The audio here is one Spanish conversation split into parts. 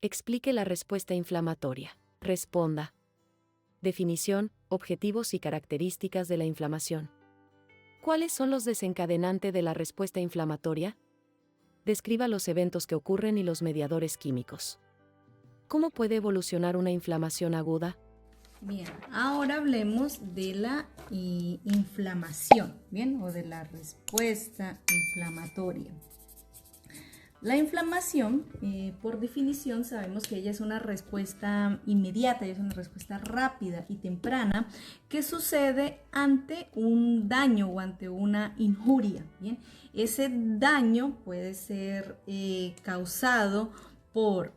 Explique la respuesta inflamatoria. Responda. Definición, objetivos y características de la inflamación. ¿Cuáles son los desencadenantes de la respuesta inflamatoria? Describa los eventos que ocurren y los mediadores químicos. ¿Cómo puede evolucionar una inflamación aguda? Bien, ahora hablemos de la inflamación, ¿bien? O de la respuesta inflamatoria. La inflamación, por definición, sabemos que ella es una respuesta inmediata, es una respuesta rápida y temprana que sucede ante un daño o ante una injuria, ¿bien? Ese daño puede ser causado por...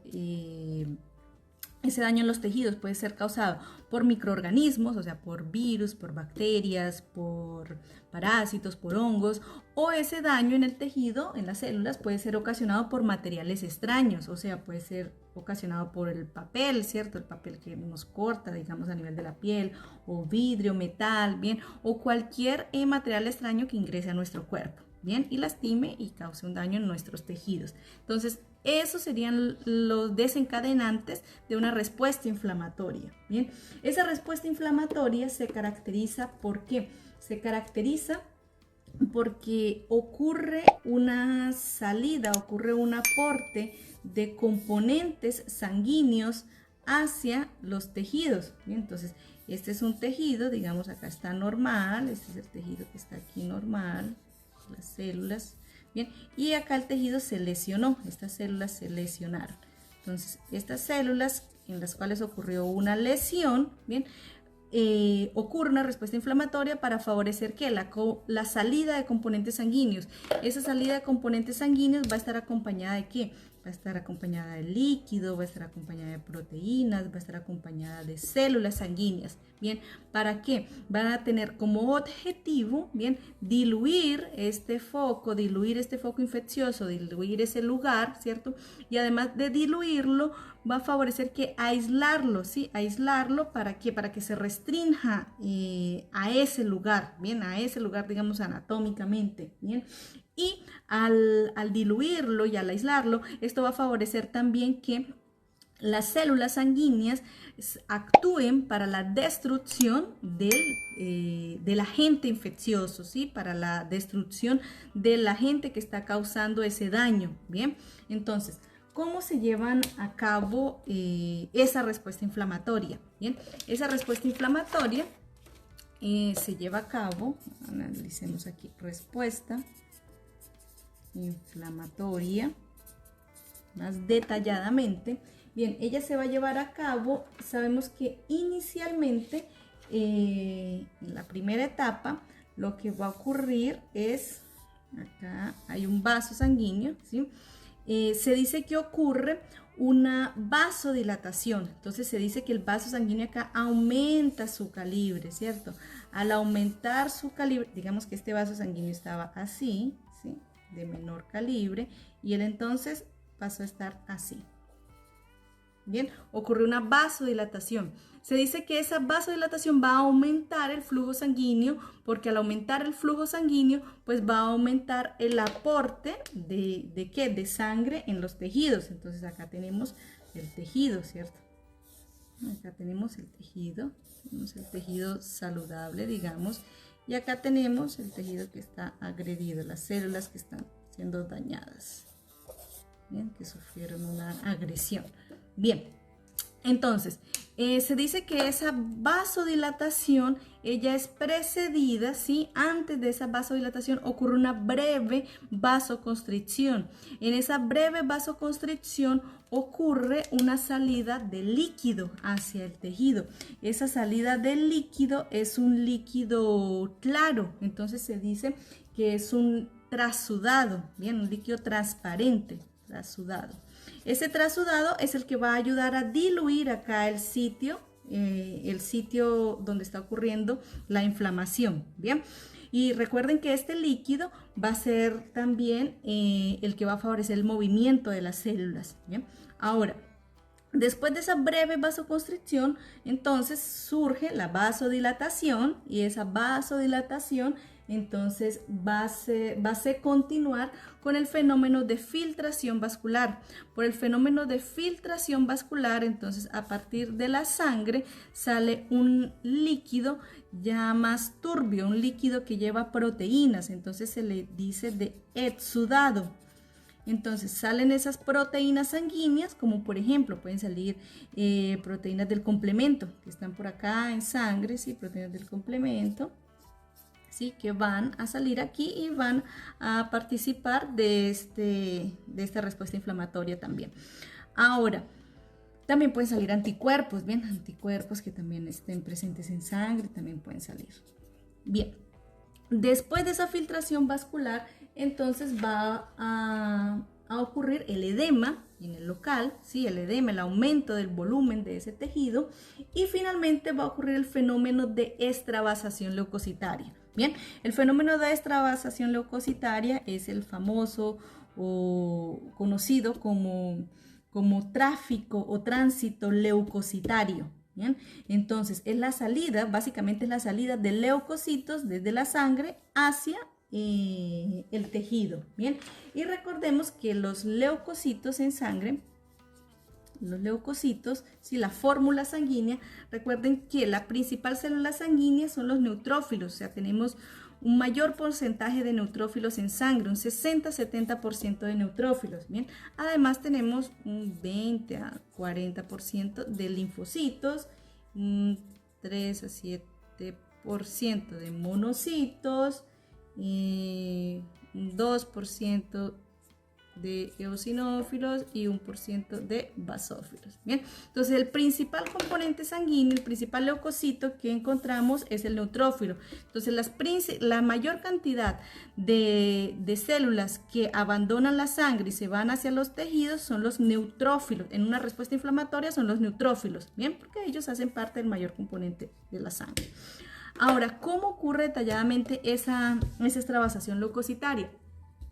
Ese daño en los tejidos puede ser causado por microorganismos, o sea, por virus, por bacterias, por parásitos, por hongos, o ese daño en el tejido, en las células, puede ser ocasionado por materiales extraños, o sea, puede ser ocasionado por el papel, ¿cierto? El papel que nos corta, digamos, a nivel de la piel, o vidrio, metal, ¿bien? O cualquier material extraño que ingrese a nuestro cuerpo, ¿bien? Y lastime y cause un daño en nuestros tejidos. Entonces, esos serían los desencadenantes de una respuesta inflamatoria. Bien, esa respuesta inflamatoria se caracteriza ¿por qué? Se caracteriza porque ocurre una salida, ocurre un aporte de componentes sanguíneos hacia los tejidos. Bien, entonces, este es un tejido, digamos acá está normal, este es el tejido que está aquí normal, las células. Bien, y acá el tejido se lesionó, estas células se lesionaron. Entonces, estas células en las cuales ocurrió una lesión, bien, ocurre una respuesta inflamatoria para favorecer que la salida de componentes sanguíneos. Esa salida de componentes sanguíneos va a estar acompañada de ¿qué? Va a estar acompañada de líquido, va a estar acompañada de proteínas, va a estar acompañada de células sanguíneas. Bien, ¿para qué? Van a tener como objetivo, bien, diluir este foco infeccioso, diluir ese lugar, ¿cierto? Y además de diluirlo, va a favorecer que aislarlo, ¿sí? Aislarlo, ¿para qué? Para que se restrinja a ese lugar, bien, a ese lugar, digamos, anatómicamente, bien. Y al diluirlo y al aislarlo, esto va a favorecer también que las células sanguíneas actúen para la destrucción del agente infeccioso, ¿sí? Para la destrucción del agente que está causando ese daño, ¿bien? Entonces, ¿cómo se llevan a cabo esa respuesta inflamatoria? Bien, esa respuesta inflamatoria se lleva a cabo, analicemos aquí, respuesta inflamatoria más detalladamente. Bien, ella se va a llevar a cabo, sabemos que inicialmente en la primera etapa lo que va a ocurrir es, acá hay un vaso sanguíneo, ¿sí? Se dice que ocurre una vasodilatación, entonces se dice que el vaso sanguíneo acá aumenta su calibre, ¿cierto? Al aumentar su calibre, digamos que este vaso sanguíneo estaba así, ¿sí? De menor calibre, y él entonces pasó a estar así. Bien, ocurre una vasodilatación. Se dice que esa vasodilatación va a aumentar el flujo sanguíneo, porque al aumentar el flujo sanguíneo, pues va a aumentar el aporte ¿de qué? De sangre en los tejidos. Entonces acá tenemos el tejido, ¿cierto? Acá tenemos el tejido saludable, digamos, y acá tenemos el tejido que está agredido, las células que están siendo dañadas, bien, que sufrieron una agresión. Bien, entonces, se dice que esa vasodilatación, ella es precedida, ¿sí? Antes de esa vasodilatación ocurre una breve vasoconstricción. En esa breve vasoconstricción ocurre una salida de líquido hacia el tejido. Esa salida de líquido es un líquido claro, entonces se dice que es un trasudado, bien, un líquido transparente, trasudado. Ese trasudado es el que va a ayudar a diluir acá el sitio donde está ocurriendo la inflamación, ¿bien? Y recuerden que este líquido va a ser también el que va a favorecer el movimiento de las células, ¿bien? Ahora, después de esa breve vasoconstricción, entonces surge la vasodilatación, y esa vasodilatación entonces va a continuar con el fenómeno de filtración vascular. Por el fenómeno de filtración vascular, entonces a partir de la sangre sale un líquido ya más turbio, un líquido que lleva proteínas, entonces se le dice de exudado. Entonces salen esas proteínas sanguíneas, como por ejemplo pueden salir proteínas del complemento, que están por acá en sangre, ¿sí? Proteínas del complemento, ¿sí? Que van a salir aquí y van a participar de esta respuesta inflamatoria también. Ahora, también pueden salir anticuerpos, ¿bien? Anticuerpos que también estén presentes en sangre, también pueden salir. Bien, después de esa filtración vascular, entonces va a ocurrir el edema en el local, ¿sí? El edema, el aumento del volumen de ese tejido, y finalmente va a ocurrir el fenómeno de extravasación leucocitaria. Bien, el fenómeno de extravasación leucocitaria es el famoso o conocido como tráfico o tránsito leucocitario. Bien, entonces es la salida, básicamente es la salida de leucocitos desde la sangre hacia el tejido. Bien, y recordemos que los leucocitos en sangre, los leucocitos, si la fórmula sanguínea, recuerden que la principal célula sanguínea son los neutrófilos, o sea, tenemos un mayor porcentaje de neutrófilos en sangre, un 60-70% de neutrófilos. Bien, además tenemos un 20 a 40% de linfocitos, un 3 a 7% de monocitos, un 2% de eosinófilos y 1% de basófilos. Bien, entonces el principal componente sanguíneo, el principal leucocito que encontramos es el neutrófilo. Entonces la mayor cantidad de células que abandonan la sangre y se van hacia los tejidos son los neutrófilos. En una respuesta inflamatoria son los neutrófilos, bien, porque ellos hacen parte del mayor componente de la sangre. Ahora, ¿cómo ocurre detalladamente esa extravasación leucocitaria?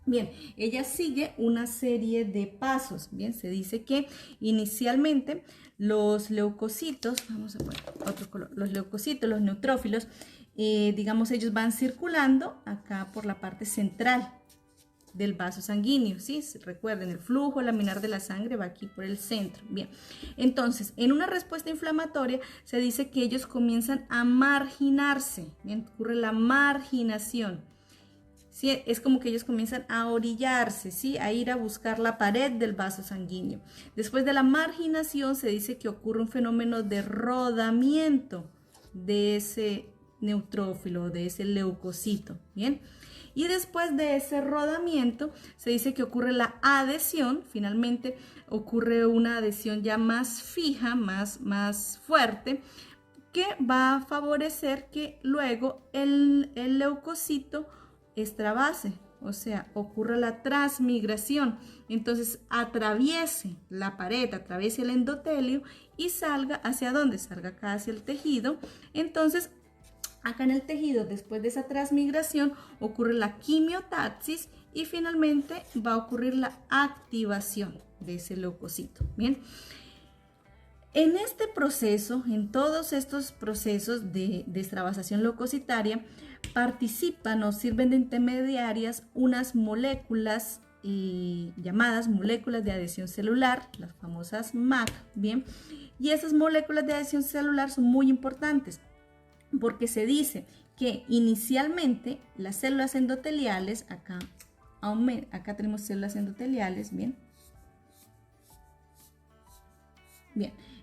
Bien, ella sigue una serie de pasos. Bien, se dice que inicialmente los leucocitos, vamos a poner otro color, los leucocitos, los neutrófilos, digamos, ellos van circulando acá por la parte central del vaso sanguíneo, ¿sí? Recuerden, el flujo laminar de la sangre va aquí por el centro. Bien, entonces, en una respuesta inflamatoria se dice que ellos comienzan a marginarse. Bien, ocurre la marginación. ¿Sí? Es como que ellos comienzan a orillarse, ¿sí? A ir a buscar la pared del vaso sanguíneo. Después de la marginación se dice que ocurre un fenómeno de rodamiento de ese neutrófilo, de ese leucocito, ¿bien? Y después de ese rodamiento se dice que ocurre la adhesión, finalmente ocurre una adhesión ya más fija, más fuerte, que va a favorecer que luego el leucocito extravase, o sea, ocurre la transmigración, entonces atraviese la pared, atraviese el endotelio y salga hacia dónde, salga acá hacia el tejido. Entonces acá en el tejido, después de esa transmigración, ocurre la quimiotaxis y finalmente va a ocurrir la activación de ese leucocito. Bien, en este proceso, en todos estos procesos de extravasación leucocitaria, participan o sirven de intermediarias unas moléculas llamadas moléculas de adhesión celular, las famosas MAC, bien, y esas moléculas de adhesión celular son muy importantes porque se dice que inicialmente las células endoteliales, acá tenemos células endoteliales, bien,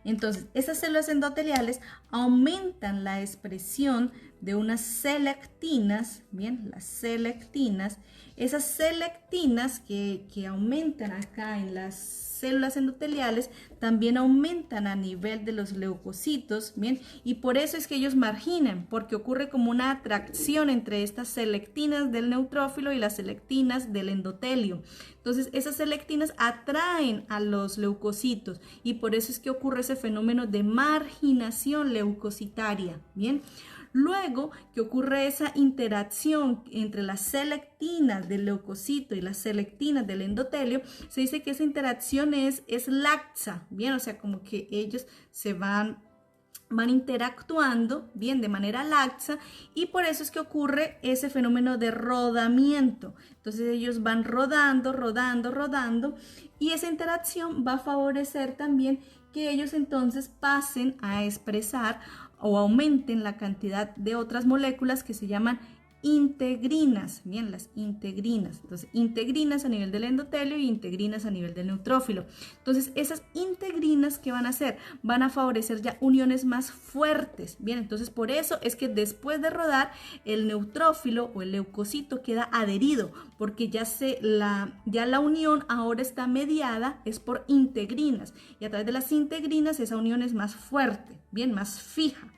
entonces esas células endoteliales aumentan la expresión de unas selectinas, bien, las selectinas, esas selectinas que aumentan acá en las células endoteliales también aumentan a nivel de los leucocitos, bien, y por eso es que ellos marginan, porque ocurre como una atracción entre estas selectinas del neutrófilo y las selectinas del endotelio. Entonces esas selectinas atraen a los leucocitos y por eso es que ocurre ese fenómeno de marginación leucocitaria, bien. Luego que ocurre esa interacción entre las selectinas del leucocito y las selectinas del endotelio, se dice que esa interacción es laxa, bien, o sea, como que ellos se van van interactuando, bien, de manera laxa, y por eso es que ocurre ese fenómeno de rodamiento. Entonces ellos van rodando, rodando, rodando, y esa interacción va a favorecer también que ellos entonces pasen a expresar o aumenten la cantidad de otras moléculas que se llaman integrinas, bien, las integrinas. Entonces, integrinas a nivel del endotelio y integrinas a nivel del neutrófilo. Entonces, esas integrinas, ¿qué van a hacer? Van a favorecer ya uniones más fuertes, bien. Entonces, por eso es que después de rodar, el neutrófilo o el leucocito queda adherido, porque ya la unión ahora está mediada, es por integrinas, y a través de las integrinas esa unión es más fuerte, bien, más fija.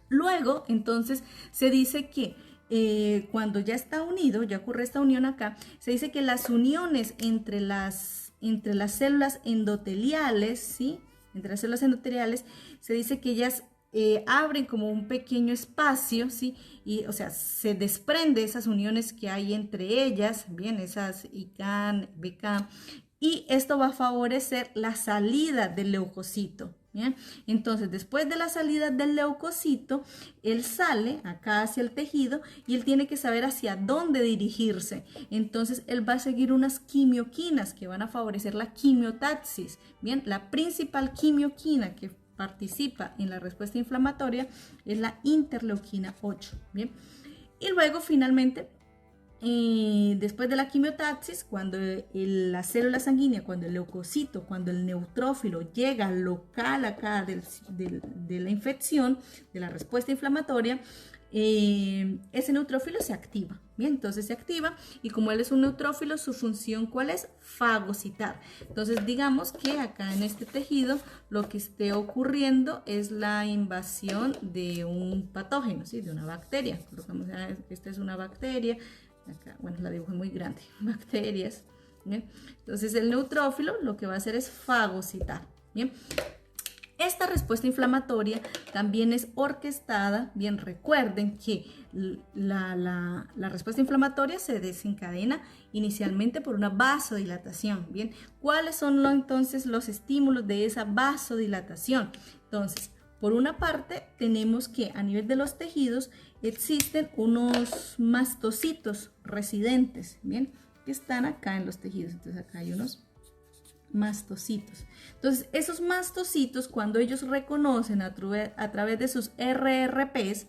Luego, entonces, se dice que cuando ya está unido, ya ocurre esta unión acá, se dice que las uniones entre las células endoteliales, ¿sí? Entre las células endoteliales, se dice que ellas abren como un pequeño espacio, ¿sí? Y, o sea, se desprende esas uniones que hay entre ellas, bien, esas ICAN, BK, y esto va a favorecer la salida del leucocito. ¿Bien? Entonces, después de la salida del leucocito, él sale acá hacia el tejido y él tiene que saber hacia dónde dirigirse. Entonces, él va a seguir unas quimioquinas que van a favorecer la quimiotaxis. Bien, la principal quimioquina que participa en la respuesta inflamatoria es la interleuquina 8. Bien, y luego finalmente, después de la quimiotaxis, cuando la célula sanguínea, cuando el leucocito, cuando el neutrófilo llega al local acá de la infección, de la respuesta inflamatoria, ese neutrófilo se activa. Bien, entonces se activa, y como él es un neutrófilo, su función, ¿cuál es? Fagocitar. Entonces digamos que acá en este tejido lo que esté ocurriendo es la invasión de un patógeno, ¿sí? De una bacteria. Colocamos, esta es una bacteria. Acá, bueno, la dibujo muy grande, bacterias. ¿Bien? Entonces el neutrófilo lo que va a hacer es fagocitar. ¿Bien? Esta respuesta inflamatoria también es orquestada. Bien, recuerden que la respuesta inflamatoria se desencadena inicialmente por una vasodilatación. Bien, ¿cuáles son entonces los estímulos de esa vasodilatación? Entonces, por una parte, tenemos que a nivel de los tejidos existen unos mastocitos residentes, ¿bien? Que están acá en los tejidos. Entonces acá hay unos mastocitos. Entonces esos mastocitos, cuando ellos reconocen a través de sus RRPs,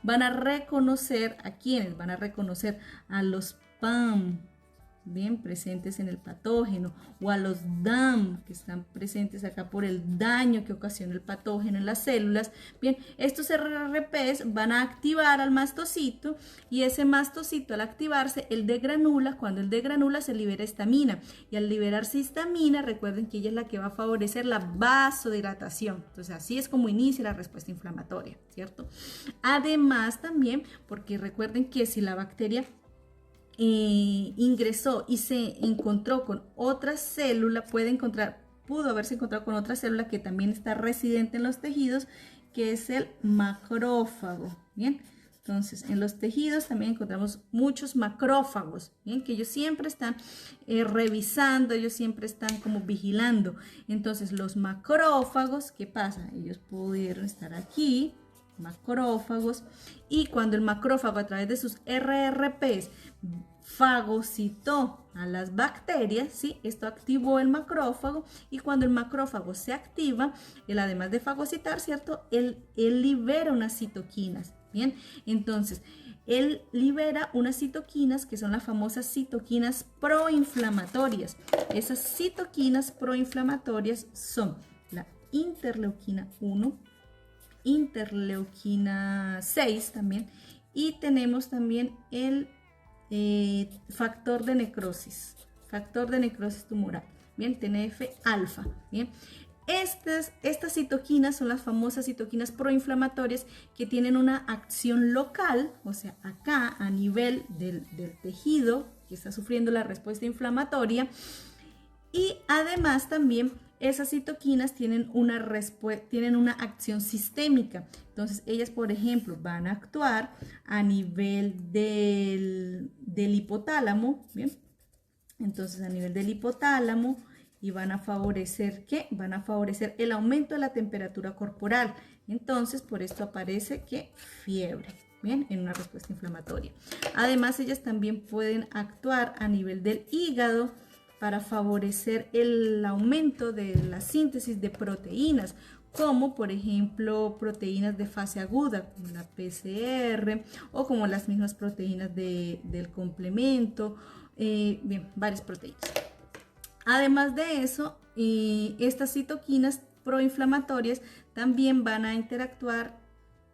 van a reconocer a quiénes, van a reconocer a los PAM, bien, presentes en el patógeno, o a los DAM, que están presentes acá por el daño que ocasiona el patógeno en las células. Bien, estos RRPs van a activar al mastocito, y ese mastocito, al activarse, él degranula. Cuando él degranula, se libera histamina, y al liberarse histamina, recuerden que ella es la que va a favorecer la vasodilatación. Entonces así es como inicia la respuesta inflamatoria, ¿cierto? Además también, porque recuerden que si la bacteria ingresó y se encontró con otra célula, pudo haberse encontrado con otra célula que también está residente en los tejidos, que es el macrófago. Bien, entonces en los tejidos también encontramos muchos macrófagos, bien, que ellos siempre están revisando, ellos siempre están como vigilando. Entonces los macrófagos, ¿qué pasa? Ellos pudieron estar aquí, macrófagos, y cuando el macrófago a través de sus RRPs fagocitó a las bacterias, ¿sí? Esto activó el macrófago, y cuando el macrófago se activa, él además de fagocitar, ¿cierto? Él libera unas citoquinas, ¿bien? Entonces, él libera unas citoquinas que son las famosas citoquinas proinflamatorias. Esas citoquinas proinflamatorias son la interleuquina 1, interleuquina 6 también, y tenemos también el factor de necrosis tumoral, bien, TNF-alfa, bien. Estas citoquinas son las famosas citoquinas proinflamatorias, que tienen una acción local, o sea, acá a nivel del tejido que está sufriendo la respuesta inflamatoria, y además también esas citoquinas tienen una acción sistémica. Entonces ellas, por ejemplo, van a actuar a nivel del hipotálamo, ¿bien? Entonces a nivel del hipotálamo y van a favorecer ¿qué? Van a favorecer el aumento de la temperatura corporal. Entonces, por esto aparece que fiebre, bien, en una respuesta inflamatoria. Además, ellas también pueden actuar a nivel del hígado para favorecer el aumento de la síntesis de proteínas, como por ejemplo proteínas de fase aguda, como la PCR, o como las mismas proteínas del complemento, bien, varias proteínas. Además de eso, estas citoquinas proinflamatorias también van a interactuar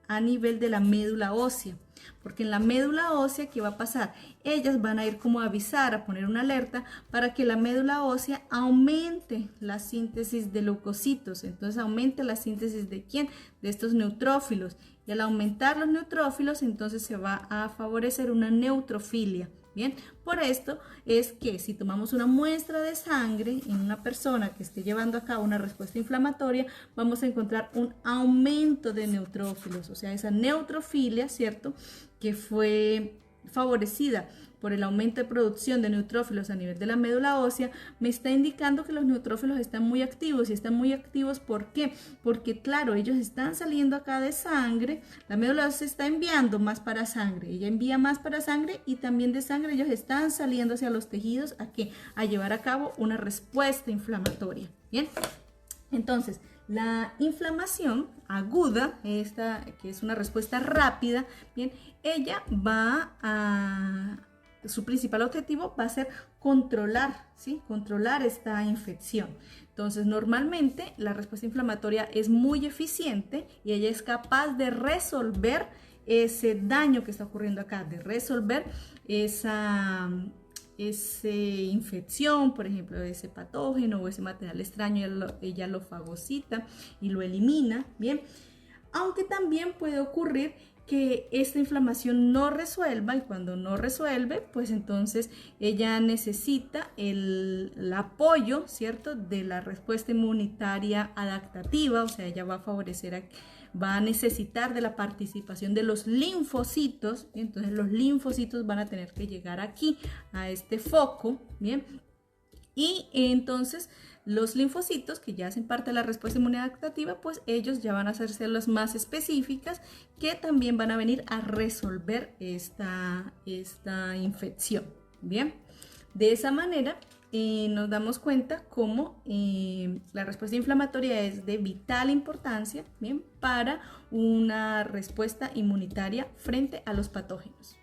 a nivel de la médula ósea, porque en la médula ósea, ¿qué va a pasar? Ellas van a ir como a avisar, a poner una alerta para que la médula ósea aumente la síntesis de leucocitos. Entonces aumente la síntesis ¿de quién? De estos neutrófilos. Y al aumentar los neutrófilos, entonces se va a favorecer una neutrofilia. Bien, por esto es que si tomamos una muestra de sangre en una persona que esté llevando a cabo una respuesta inflamatoria, vamos a encontrar un aumento de neutrófilos, o sea, esa neutrofilia, ¿cierto?, que fue favorecida por el aumento de producción de neutrófilos a nivel de la médula ósea, me está indicando que los neutrófilos están muy activos. Y están muy activos, ¿por qué? Porque claro, ellos están saliendo acá de sangre, la médula ósea está enviando más para sangre, ella envía más para sangre y también de sangre ellos están saliendo hacia los tejidos ¿a qué? A llevar a cabo una respuesta inflamatoria, ¿bien? Entonces, la inflamación aguda, esta que es una respuesta rápida, bien, ella va a... Su principal objetivo va a ser controlar, ¿sí? Controlar esta infección. Entonces, normalmente la respuesta inflamatoria es muy eficiente y ella es capaz de resolver ese daño que está ocurriendo acá, de resolver esa infección, por ejemplo, ese patógeno o ese material extraño, ella lo fagocita y lo elimina, ¿bien? Aunque también puede ocurrir que esta inflamación no resuelva, y cuando no resuelve, pues entonces ella necesita el apoyo, ¿cierto?, de la respuesta inmunitaria adaptativa, o sea, ella va a favorecer, va a necesitar de la participación de los linfocitos, ¿bien? Entonces los linfocitos van a tener que llegar aquí, a este foco, ¿bien? Y entonces los linfocitos, que ya hacen parte de la respuesta inmunitaria, pues ellos ya van a ser células más específicas que también van a venir a resolver esta infección. Bien, de esa manera nos damos cuenta cómo la respuesta inflamatoria es de vital importancia, bien, para una respuesta inmunitaria frente a los patógenos.